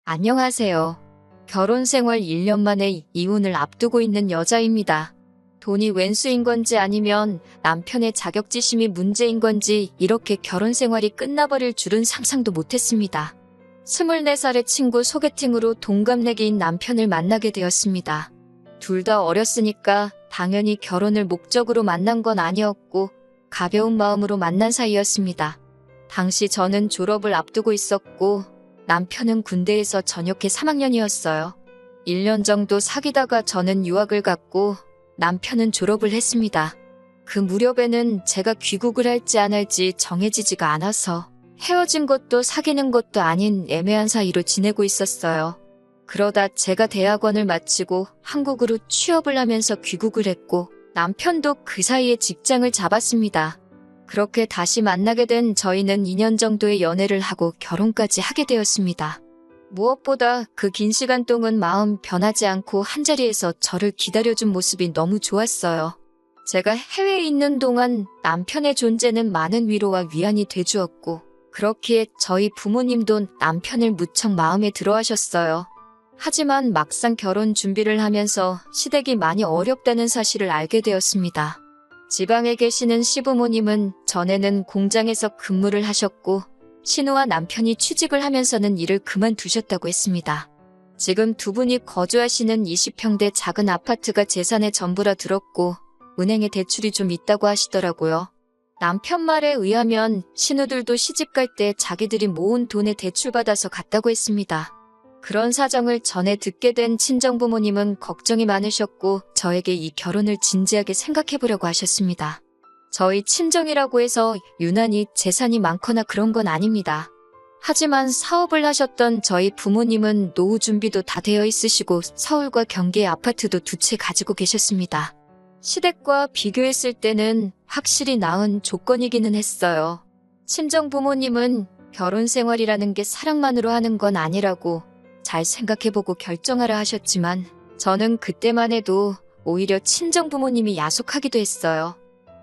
안녕하세요. 결혼 생활 1년 만에 이혼을 앞두고 있는 여자입니다. 돈이 웬수인 건지 아니면 남편의 자격지심이 문제인 건지 이렇게 결혼 생활이 끝나버릴 줄은 상상도 못했습니다. 24살의 친구 소개팅으로 동갑내기인 남편을 만나게 되었습니다. 둘 다 어렸으니까 당연히 결혼을 목적으로 만난 건 아니었고 가벼운 마음으로 만난 사이였습니다. 당시 저는 졸업을 앞두고 있었고 남편은 군대에서 전역해 3학년이었어요. 1년 정도 사귀다가 저는 유학을 갔고 남편은 졸업을 했습니다. 그 무렵에는 제가 귀국을 할지 안 할지 정해지지가 않아서 헤어진 것도 사귀는 것도 아닌 애매한 사이로 지내고 있었어요. 그러다 제가 대학원을 마치고 한국으로 취업을 하면서 귀국을 했고 남편도 그 사이에 직장을 잡았습니다. 그렇게 다시 만나게 된 저희는 2년 정도의 연애를 하고 결혼까지 하게 되었습니다. 무엇보다 그 긴 시간 동안 마음 변하지 않고 한자리에서 저를 기다려준 모습이 너무 좋았어요. 제가 해외에 있는 동안 남편의 존재는 많은 위로와 위안이 돼주었고 그렇기에 저희 부모님도 남편을 무척 마음에 들어 하셨어요. 하지만 막상 결혼 준비를 하면서 시댁이 많이 어렵다는 사실을 알게 되었습니다. 지방에 계시는 시부모님은 전에는 공장에서 근무를 하셨고 신우와 남편이 취직을 하면서는 일을 그만두셨다고 했습니다. 지금 두 분이 거주하시는 20평대 작은 아파트가 재산의 전부라 들었고 은행에 대출이 좀 있다고 하시더라고요. 남편 말에 의하면 신우들도 시집갈 때 자기들이 모은 돈에 대출받아서 갔다고 했습니다. 그런 사정을 전해 듣게 된 친정부모님은 걱정이 많으셨고 저에게 이 결혼을 진지하게 생각해보려고 하셨습니다. 저희 친정이라고 해서 유난히 재산이 많거나 그런 건 아닙니다. 하지만 사업을 하셨던 저희 부모님은 노후 준비도 다 되어 있으시고 서울과 경기의 아파트도 두 채 가지고 계셨습니다. 시댁과 비교했을 때는 확실히 나은 조건이기는 했어요. 친정부모님은 결혼 생활이라는 게 사랑만으로 하는 건 아니라고 잘 생각해보고 결정하라 하셨지만 저는 그때만 해도 오히려 친정부모님이 야속하기도 했어요.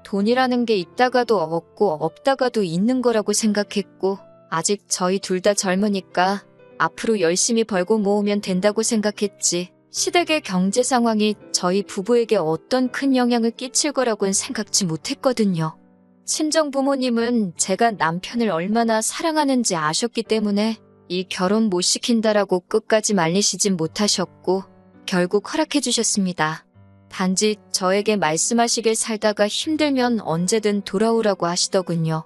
돈이라는 게 있다가도 없고 없다가도 있는 거라고 생각했고 아직 저희 둘 다 젊으니까 앞으로 열심히 벌고 모으면 된다고 생각했지 시댁의 경제 상황이 저희 부부에게 어떤 큰 영향을 끼칠 거라고는 생각지 못했거든요. 친정부모님은 제가 남편을 얼마나 사랑하는지 아셨기 때문에 이 결혼 못 시킨다라고 끝까지 말리시진 못하셨고 결국 허락해 주셨습니다. 단지 저에게 말씀하시길 살다가 힘들면 언제든 돌아오라고 하시더군요.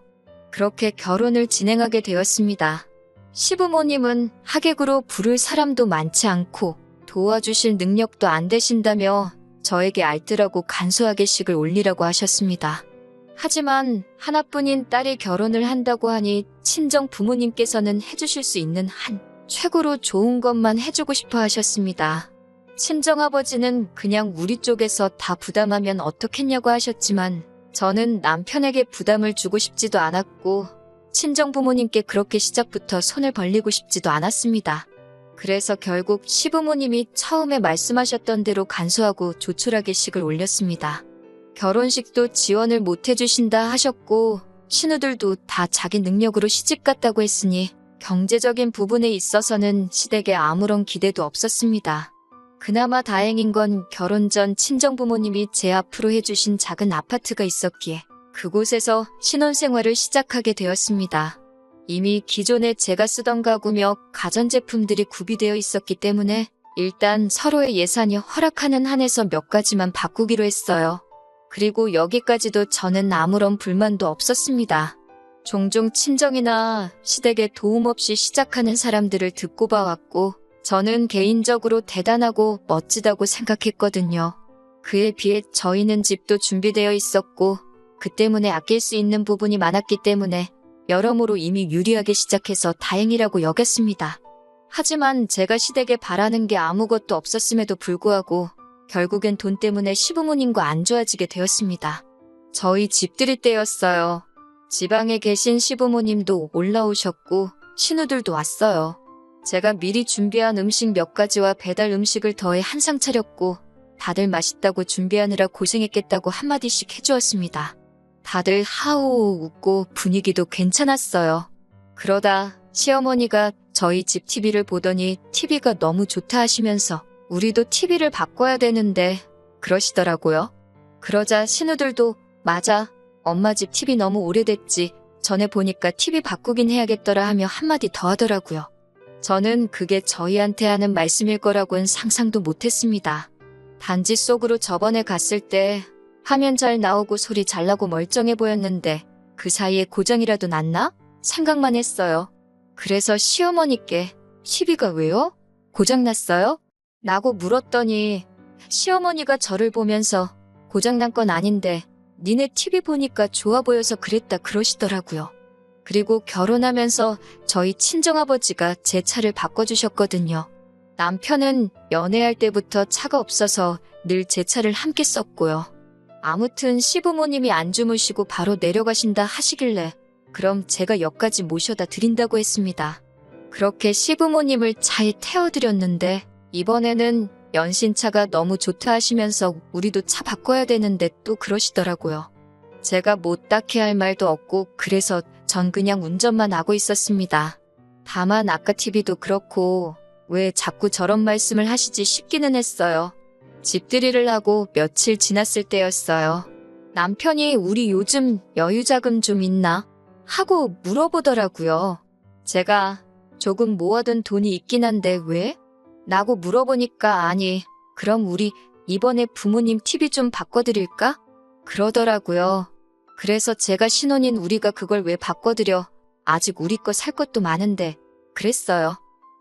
그렇게 결혼을 진행하게 되었습니다. 시부모님은 하객으로 부를 사람도 많지 않고 도와주실 능력도 안 되신다며 저에게 알뜰하고 간소하게 식을 올리라고 하셨습니다. 하지만 하나뿐인 딸이 결혼을 한다고 하니 친정 부모님께서는 해주실 수 있는 한 최고로 좋은 것만 해주고 싶어 하셨습니다. 친정아버지는 그냥 우리 쪽에서 다 부담하면 어떻겠냐고 하셨지만 저는 남편에게 부담을 주고 싶지도 않았고 친정 부모님께 그렇게 시작부터 손을 벌리고 싶지도 않았습니다. 그래서 결국 시부모님이 처음에 말씀하셨던 대로 간소하고 조촐하게 식을 올렸습니다. 결혼식도 지원을 못 해주신다 하셨고 신우들도 다 자기 능력으로 시집갔다고 했으니 경제적인 부분에 있어서는 시댁에 아무런 기대도 없었습니다. 그나마 다행인 건 결혼 전 친정부모님이 제 앞으로 해주신 작은 아파트가 있었기에 그곳에서 신혼생활을 시작하게 되었습니다. 이미 기존에 제가 쓰던 가구며 가전제품들이 구비되어 있었기 때문에 일단 서로의 예산이 허락하는 한에서 몇 가지만 바꾸기로 했어요. 그리고 여기까지도 저는 아무런 불만도 없었습니다. 종종 친정이나 시댁에 도움 없이 시작하는 사람들을 듣고 봐왔고 저는 개인적으로 대단하고 멋지다고 생각했거든요. 그에 비해 저희는 집도 준비되어 있었고 그 때문에 아낄 수 있는 부분이 많았기 때문에 여러모로 이미 유리하게 시작해서 다행이라고 여겼습니다. 하지만 제가 시댁에 바라는 게 아무것도 없었음에도 불구하고 결국엔 돈 때문에 시부모님과 안 좋아지게 되었습니다. 저희 집들이 때였어요. 지방에 계신 시부모님도 올라오셨고 신우들도 왔어요. 제가 미리 준비한 음식 몇 가지와 배달 음식을 더해 한상 차렸고 다들 맛있다고 준비하느라 고생했겠다고 한마디씩 해주었습니다. 다들 하오 웃고 분위기도 괜찮았어요. 그러다 시어머니가 저희 집 TV를 보더니 TV가 너무 좋다 하시면서 우리도 TV를 바꿔야 되는데 그러시더라고요. 그러자 신우들도 맞아. 엄마 집 TV 너무 오래됐지. 전에 보니까 TV 바꾸긴 해야겠더라 하며 한마디 더 하더라고요. 저는 그게 저희한테 하는 말씀일 거라고는 상상도 못했습니다. 단지 속으로 저번에 갔을 때 화면 잘 나오고 소리 잘 나고 멀쩡해 보였는데 그 사이에 고장이라도 났나? 생각만 했어요. 그래서 시어머니께 TV가 왜요? 고장났어요? 라고 물었더니 시어머니가 저를 보면서 고장난 건 아닌데 니네 TV 보니까 좋아 보여서 그랬다 그러시더라고요. 그리고 결혼하면서 저희 친정아버지가 제 차를 바꿔주셨거든요. 남편은 연애할 때부터 차가 없어서 늘 제 차를 함께 썼고요. 아무튼 시부모님이 안 주무시고 바로 내려가신다 하시길래 그럼 제가 역까지 모셔다 드린다고 했습니다. 그렇게 시부모님을 차에 태워드렸는데 이번에는 연신차가 너무 좋다 하시면서 우리도 차 바꿔야 되는데 또 그러시더라고요. 제가 뭐 딱히 할 말도 없고 그래서 전 그냥 운전만 하고 있었습니다. 다만 아까 TV도 그렇고 왜 자꾸 저런 말씀을 하시지 싶기는 했어요. 집들이를 하고 며칠 지났을 때였어요. 남편이 우리 요즘 여유자금 좀 있나? 하고 물어보더라고요. 제가 조금 모아둔 돈이 있긴 한데 왜? 라고 물어보니까 아니, 그럼 우리 이번에 부모님 TV 좀 바꿔드릴까? 그러더라고요. 그래서 제가 신혼인 우리가 그걸 왜 바꿔드려? 아직 우리 거 살 것도 많은데. 그랬어요.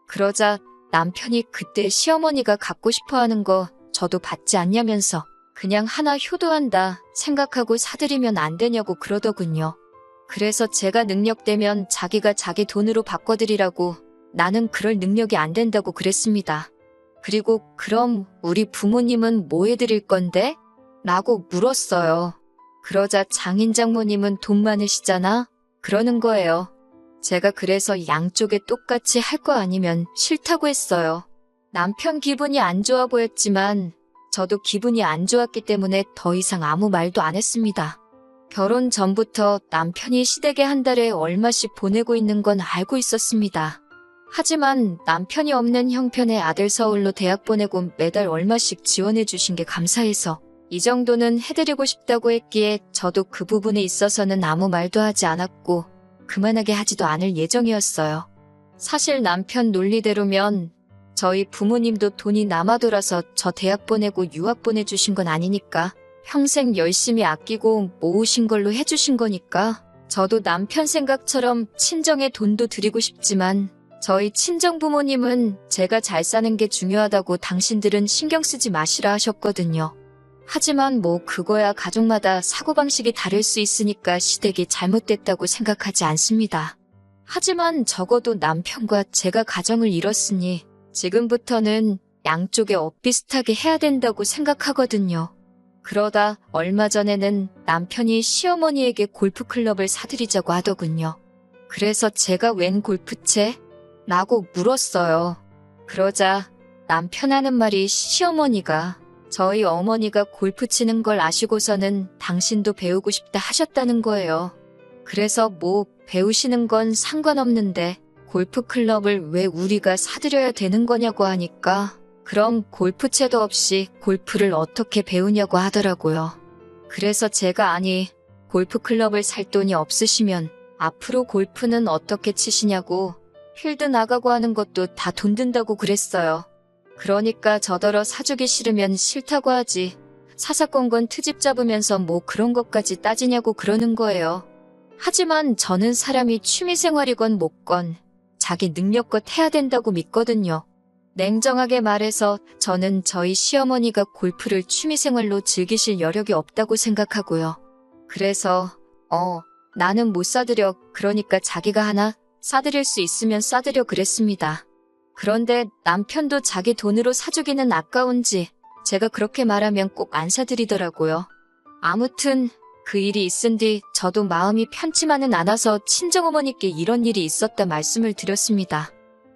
그러자 남편이 그때 시어머니가 갖고 싶어하는 거 저도 받지 않냐면서 그냥 하나 효도한다 생각하고 사드리면 안 되냐고 그러더군요. 그래서 제가 능력되면 자기가 자기 돈으로 바꿔드리라고 나는 그럴 능력이 안 된다고 그랬습니다. 그리고 그럼 우리 부모님은 뭐 해드릴 건데? 라고 물었어요. 그러자 장인 장모님은 돈 많으시잖아? 그러는 거예요. 제가 그래서 양쪽에 똑같이 할 거 아니면 싫다고 했어요. 남편 기분이 안 좋아 보였지만 저도 기분이 안 좋았기 때문에 더 이상 아무 말도 안 했습니다. 결혼 전부터 남편이 시댁에 한 달에 얼마씩 보내고 있는 건 알고 있었습니다. 하지만 남편이 없는 형편의 아들 서울로 대학 보내고 매달 얼마씩 지원해 주신 게 감사해서 이 정도는 해드리고 싶다고 했기에 저도 그 부분에 있어서는 아무 말도 하지 않았고 그만하게 하지도 않을 예정이었어요. 사실 남편 논리대로면 저희 부모님도 돈이 남아 돌아서 저 대학 보내고 유학 보내주신 건 아니니까 평생 열심히 아끼고 모으신 걸로 해주신 거니까 저도 남편 생각처럼 친정에 돈도 드리고 싶지만 저희 친정 부모님은 제가 잘 사는 게 중요하다고 당신들은 신경 쓰지 마시라 하셨거든요. 하지만 뭐 그거야 가족마다 사고방식이 다를 수 있으니까 시댁이 잘못됐다고 생각하지 않습니다. 하지만 적어도 남편과 제가 가정을 이뤘으니 지금부터는 양쪽에 엇비슷하게 해야 된다고 생각하거든요. 그러다 얼마 전에는 남편이 시어머니에게 골프클럽을 사드리자고 하더군요. 그래서 제가 웬 골프채? 라고 물었어요. 그러자 남편 하는 말이 시어머니가 저희 어머니가 골프 치는 걸 아시고서는 당신도 배우고 싶다 하셨다는 거예요. 그래서 뭐 배우시는 건 상관없는데 골프클럽을 왜 우리가 사드려야 되는 거냐고 하니까 그럼 골프채도 없이 골프를 어떻게 배우냐고 하더라고요. 그래서 제가 아니 골프클럽을 살 돈이 없으시면 앞으로 골프는 어떻게 치시냐고 필드 나가고 하는 것도 다 돈 든다고 그랬어요. 그러니까 저더러 사주기 싫으면 싫다고 하지. 사사건건 트집 잡으면서 뭐 그런 것까지 따지냐고 그러는 거예요. 하지만 저는 사람이 취미생활이건 뭐건 자기 능력껏 해야 된다고 믿거든요. 냉정하게 말해서 저는 저희 시어머니가 골프를 취미생활로 즐기실 여력이 없다고 생각하고요. 그래서 나는 못 사드려. 그러니까 자기가 하나 사드릴 수 있으면 사드려 그랬습니다. 그런데 남편도 자기 돈으로 사주기는 아까운지 제가 그렇게 말하면 꼭 안 사드리더라고요. 아무튼 그 일이 있은 뒤 저도 마음이 편치만은 않아서 친정어머니께 이런 일이 있었다 말씀을 드렸습니다.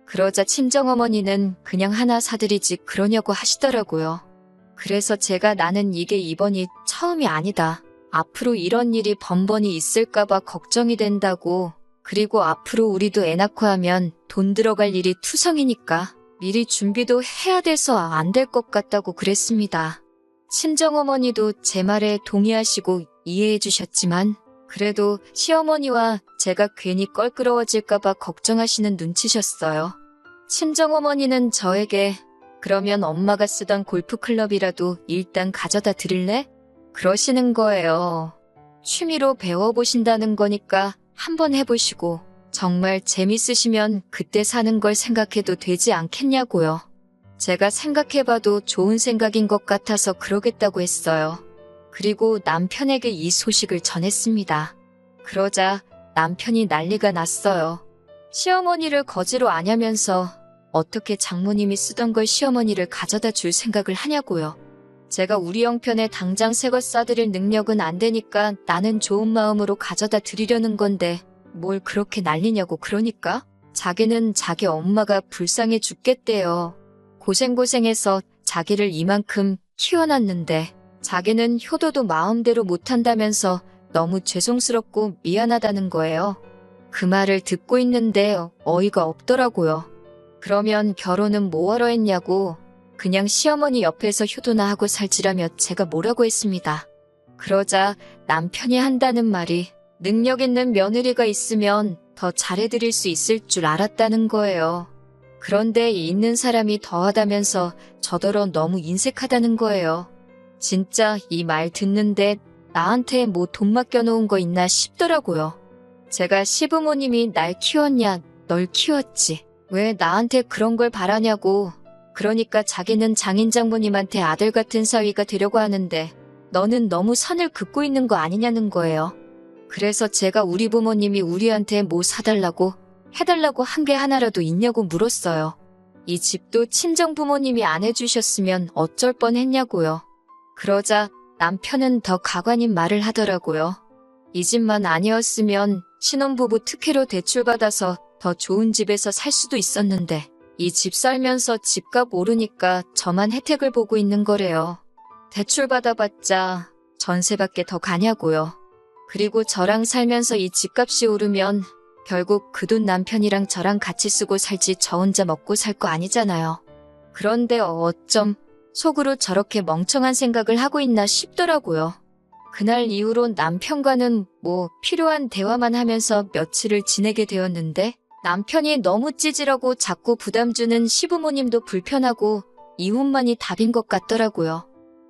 그러자 친정어머니는 그냥 하나 사드리지 그러냐고 하시더라고요. 그래서 제가 나는 이게 이번이 처음이 아니다. 앞으로 이런 일이 번번이 있을까봐 걱정이 된다고 그리고 앞으로 우리도 애 낳고 하면 돈 들어갈 일이 투성이니까 미리 준비도 해야 돼서 안 될 것 같다고 그랬습니다. 친정어머니도 제 말에 동의하시고 이해해 주셨지만 그래도 시어머니와 제가 괜히 껄끄러워질까봐 걱정하시는 눈치셨어요. 친정어머니는 저에게 그러면 엄마가 쓰던 골프클럽이라도 일단 가져다 드릴래? 그러시는 거예요. 취미로 배워보신다는 거니까 한번 해보시고 정말 재밌으시면 그때 사는 걸 생각해도 되지 않겠냐고요. 제가 생각해봐도 좋은 생각인 것 같아서 그러겠다고 했어요. 그리고 남편에게 이 소식을 전했습니다. 그러자 남편이 난리가 났어요. 시어머니를 거지로 아냐면서 어떻게 장모님이 쓰던 걸 시어머니를 가져다 줄 생각을 하냐고요. 제가 우리 형편에 당장 새 것 싸드릴 능력은 안 되니까 나는 좋은 마음으로 가져다 드리려는 건데 뭘 그렇게 난리냐고 그러니까 자기는 자기 엄마가 불쌍해 죽겠대요. 고생고생해서 자기를 이만큼 키워놨는데 자기는 효도도 마음대로 못한다면서 너무 죄송스럽고 미안하다는 거예요. 그 말을 듣고 있는데 어이가 없더라고요. 그러면 결혼은 뭐하러 했냐고 그냥 시어머니 옆에서 효도나 하고 살지라며 제가 뭐라고 했습니다. 그러자 남편이 한다는 말이 능력 있는 며느리가 있으면 더 잘해드릴 수 있을 줄 알았다는 거예요. 그런데 있는 사람이 더하다면서 저더러 너무 인색하다는 거예요. 진짜 이 말 듣는데 나한테 뭐 돈 맡겨놓은 거 있나 싶더라고요. 제가 시부모님이 날 키웠냐, 널 키웠지. 왜 나한테 그런 걸 바라냐고. 그러니까 자기는 장인장모님한테 아들 같은 사위가 되려고 하는데 너는 너무 선을 긋고 있는 거 아니냐는 거예요. 그래서 제가 우리 부모님이 우리한테 뭐 사달라고 해달라고 한 게 하나라도 있냐고 물었어요. 이 집도 친정 부모님이 안 해주셨으면 어쩔 뻔했냐고요. 그러자 남편은 더 가관인 말을 하더라고요. 이 집만 아니었으면 신혼부부 특혜로 대출받아서 더 좋은 집에서 살 수도 있었는데 이 집 살면서 집값 오르니까 저만 혜택을 보고 있는 거래요. 대출받아봤자 전세밖에 더 가냐고요. 그리고 저랑 살면서 이 집값이 오르면 결국 그 돈 남편이랑 저랑 같이 쓰고 살지 저 혼자 먹고 살 거 아니잖아요. 그런데 어쩜 속으로 저렇게 멍청한 생각을 하고 있나 싶더라고요. 그날 이후로 남편과는 뭐 필요한 대화만 하면서 며칠을 지내게 되었는데 남편이 너무 찌질하고 자꾸 부담 주는 시부모님도 불편하고 이혼만이 답인 것 같더라고요.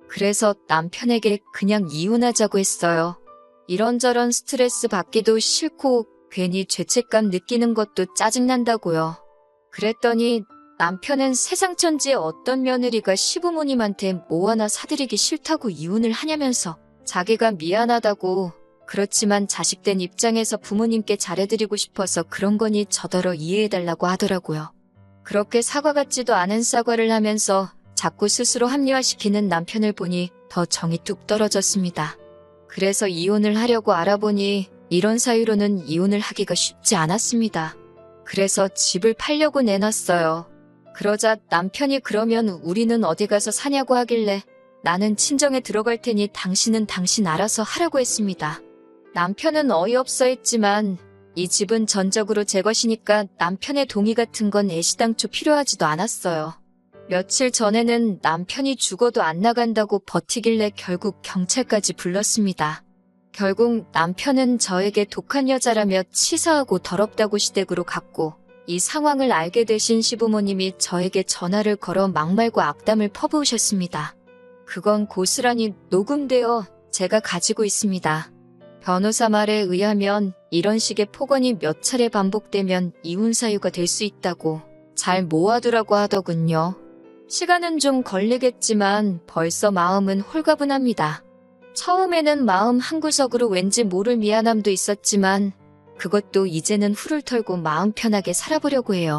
그래서 남편에게 그냥 이혼하자고 했어요. 이런저런 스트레스 받기도 싫고 괜히 죄책감 느끼는 것도 짜증난다고요. 그랬더니 남편은 세상 천지의 어떤 며느리가 시부모님한테 뭐 하나 사드리기 싫다고 이혼을 하냐면서 자기가 미안하다고 그렇지만 자식된 입장에서 부모님께 잘해드리고 싶어서 그런 거니 저더러 이해해달라고 하더라고요. 그렇게 사과 같지도 않은 사과를 하면서 자꾸 스스로 합리화시키는 남편을 보니 더 정이 뚝 떨어졌습니다. 그래서 이혼을 하려고 알아보니 이런 사유로는 이혼을 하기가 쉽지 않았습니다. 그래서 집을 팔려고 내놨어요. 그러자 남편이 그러면 우리는 어디 가서 사냐고 하길래 나는 친정에 들어갈 테니 당신은 당신 알아서 하라고 했습니다. 남편은 어이없어 했지만 이 집은 전적으로 제 것이니까 남편의 동의 같은 건 애시당초 필요하지도 않았어요. 며칠 전에는 남편이 죽어도 안 나간다고 버티길래 결국 경찰까지 불렀습니다. 결국 남편은 저에게 독한 여자라며 치사하고 더럽다고 시댁으로 갔고 이 상황을 알게 되신 시부모님이 저에게 전화를 걸어 막말과 악담을 퍼부으셨습니다. 그건 고스란히 녹음되어 제가 가지고 있습니다. 변호사 말에 의하면 이런 식의 폭언이 몇 차례 반복되면 이혼 사유가 될 수 있다고 잘 모아두라고 하더군요. 시간은 좀 걸리겠지만 벌써 마음은 홀가분합니다. 처음에는 마음 한구석으로 왠지 모를 미안함도 있었지만 그것도 이제는 후를 털고 마음 편하게 살아보려고 해요.